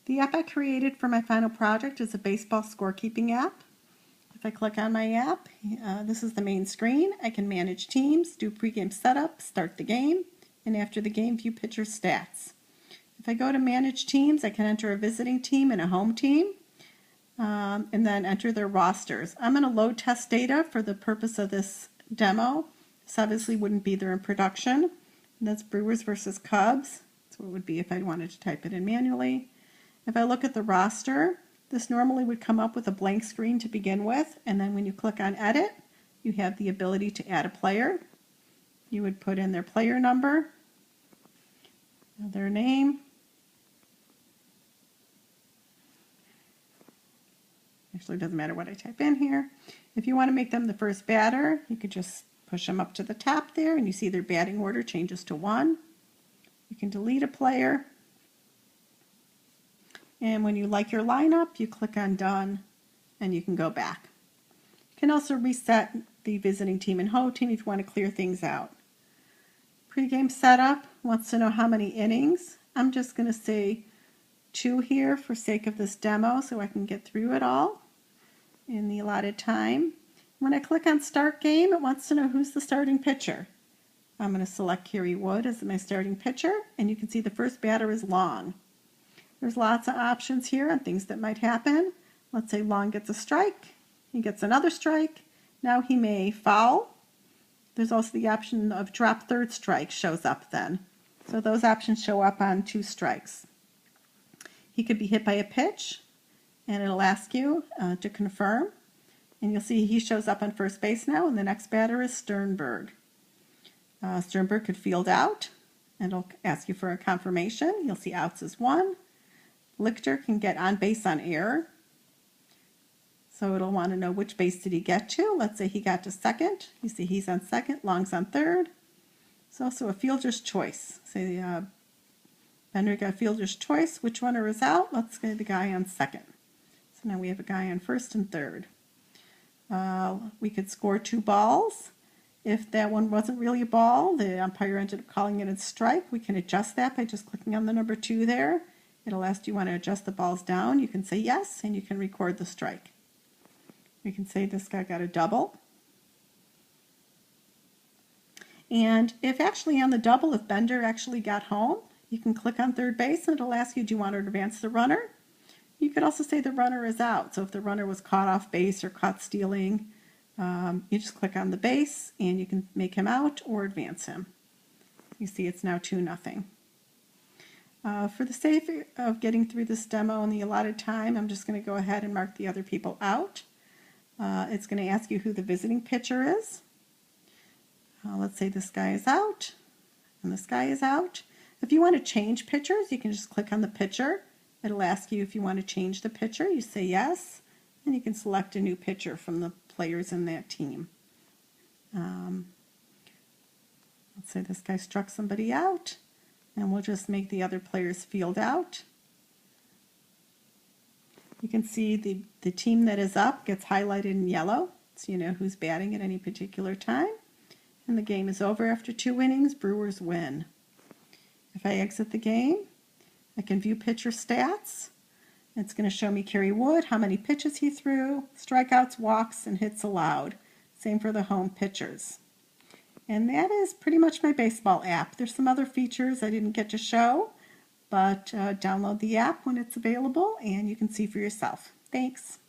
The app I created for my final project is a baseball scorekeeping app. If I click on my app, this is the main screen. I can manage teams, do pregame setup, start the game, and after the game, view pitcher stats. If I go to manage teams, I can enter a visiting team and a home team, and then enter their rosters. I'm going to load test data for the purpose of this demo. This obviously wouldn't be there in production. And that's Brewers versus Cubs. That's what it would be if I wanted to type it in manually. If I look at the roster, this normally would come up with a blank screen to begin with, and then when you click on edit, you have the ability to add a player. You would put in their player number, their name, actually it doesn't matter what I type in here. If you want to make them the first batter, you could just push them up to the top there and you see their batting order changes to 1. You can delete a player. And when you like your lineup, you click on done and you can go back. You can also reset the visiting team and home team if you want to clear things out. Pre-game setup wants to know how many innings. I'm just going to say 2 here for sake of this demo so I can get through it all in the allotted time. When I click on start game, it wants to know who's the starting pitcher. I'm going to select Kerry Wood as my starting pitcher, and you can see the first batter is Long. There's lots of options here on things that might happen. Let's say Long gets a strike, he gets another strike, now he may foul. There's also the option of drop third strike shows up then. So those options show up on 2 strikes. He could be hit by a pitch, and it'll ask you to confirm. And you'll see he shows up on first base now, and the next batter is Sternberg. Sternberg could field out, and it'll ask you for a confirmation. You'll see outs is 1. Lichter can get on base on error. So it'll want to know which base did he get to. Let's say he got to second. You see he's on second, Long's on third. It's also a fielder's choice. Say Bender got fielder's choice. Which runner is out? Let's get the guy on second. So now we have a guy on first and third. We could score 2 balls. If that one wasn't really a ball, the umpire ended up calling it a strike, we can adjust that by just clicking on the number 2 there. It'll ask, do you want to adjust the balls down? You can say yes, and you can record the strike. We can say this guy got a double. And if actually on the double, if Bender actually got home, you can click on third base and it'll ask you, do you want to advance the runner? You could also say the runner is out. So if the runner was caught off base or caught stealing, you just click on the base and you can make him out or advance him. You see it's now 2-0. For the sake of getting through this demo in the allotted time, I'm just going to go ahead and mark the other people out. It's going to ask you who the visiting pitcher is. Let's say this guy is out and this guy is out. If you want to change pitchers, you can just click on the pitcher. It'll ask you if you want to change the pitcher. You say yes, and you can select a new pitcher from the players in that team. Let's say this guy struck somebody out, and we'll just make the other players field out. You can see the team that is up gets highlighted in yellow, so you know who's batting at any particular time. And the game is over after 2 innings. Brewers win. If I exit the game, I can view pitcher stats. It's going to show me Kerry Wood, how many pitches he threw, strikeouts, walks, and hits allowed. Same for the home pitchers. And that is pretty much my baseball app. There's some other features I didn't get to show, but download the app when it's available and you can see for yourself. Thanks.